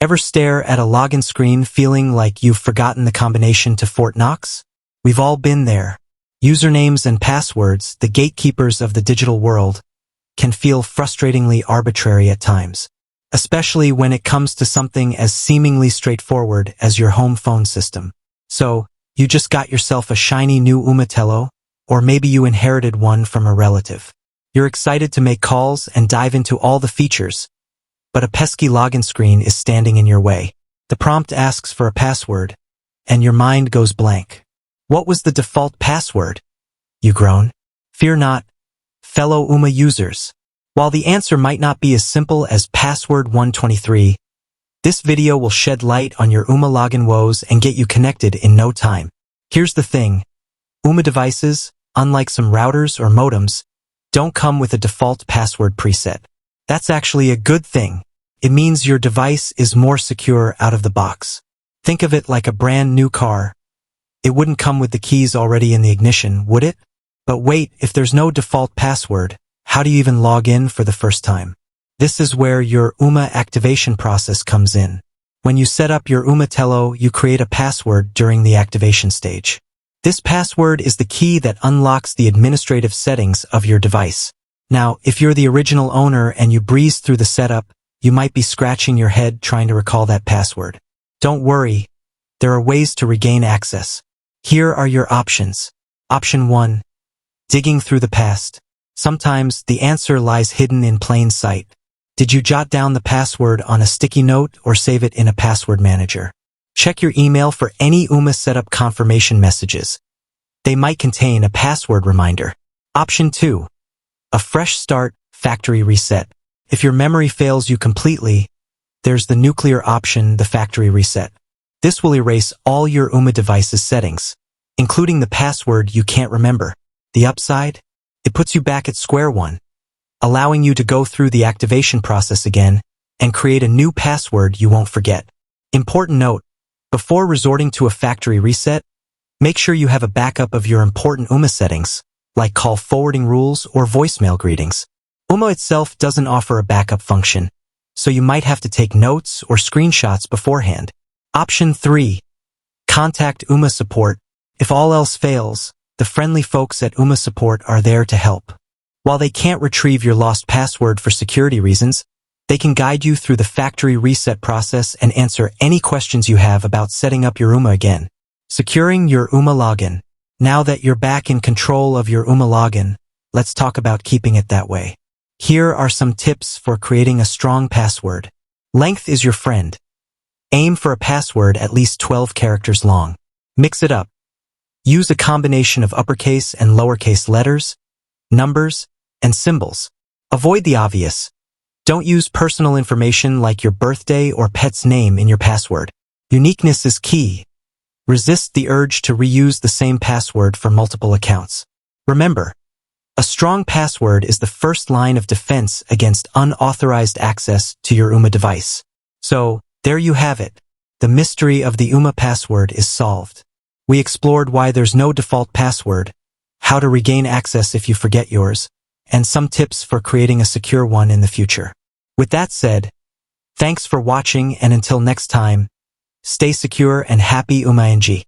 Ever stare at a login screen feeling like you've forgotten the combination to Fort Knox? We've all been there. Usernames and passwords, the gatekeepers of the digital world, can feel frustratingly arbitrary at times, especially when it comes to something as seemingly straightforward as your home phone system. So, you just got yourself a shiny new Ooma, or maybe you inherited one from a relative. You're excited to make calls and dive into all the features, but a pesky login screen is standing in your way. The prompt asks for a password, and your mind goes blank. What was the default password? You groan. Fear not, fellow Ooma users. While the answer might not be as simple as password 123, this video will shed light on your Ooma login woes and get you connected in no time. Here's the thing. Ooma devices, unlike some routers or modems, don't come with a default password preset. That's actually a good thing. It means your device is more secure out of the box. Think of it like a brand new car. It wouldn't come with the keys already in the ignition, would it? But wait, if there's no default password, how do you even log in for the first time? This is where your Ooma activation process comes in. When you set up your Ooma, you create a password during the activation stage. This password is the key that unlocks the administrative settings of your device. Now, if you're the original owner and you breeze through the setup, you might be scratching your head trying to recall that password. Don't worry, there are ways to regain access. Here are your options. Option 1. Digging through the past. Sometimes the answer lies hidden in plain sight. Did you jot down the password on a sticky note or save it in a password manager? Check your email for any Ooma setup confirmation messages. They might contain a password reminder. Option 2. A fresh start, factory reset. If your memory fails you completely, there's the nuclear option, the factory reset. This will erase all your Ooma device's settings, including the password you can't remember. The upside? It puts you back at square one, allowing you to go through the activation process again and create a new password you won't forget. Important note, before resorting to a factory reset, make sure you have a backup of your important Ooma settings, like call forwarding rules or voicemail greetings. Ooma itself doesn't offer a backup function, so you might have to take notes or screenshots beforehand. Option 3. Contact Ooma support. If all else fails, the friendly folks at Ooma support are there to help. While they can't retrieve your lost password for security reasons, they can guide you through the factory reset process and answer any questions you have about setting up your Ooma again. Securing your Ooma login. Now that you're back in control of your Ooma login, let's talk about keeping it that way. Here are some tips for creating a strong password. Length is your friend. Aim for a password at least 12 characters long. Mix it up. Use a combination of uppercase and lowercase letters, numbers, and symbols. Avoid the obvious. Don't use personal information like your birthday or pet's name in your password. Uniqueness is key. Resist the urge to reuse the same password for multiple accounts. Remember, a strong password is the first line of defense against unauthorized access to your Ooma device. So, there you have it. The mystery of the Ooma password is solved. We explored why there's no default password, how to regain access if you forget yours, and some tips for creating a secure one in the future. With that said, thanks for watching, and until next time, stay secure and happy Ooma-ng.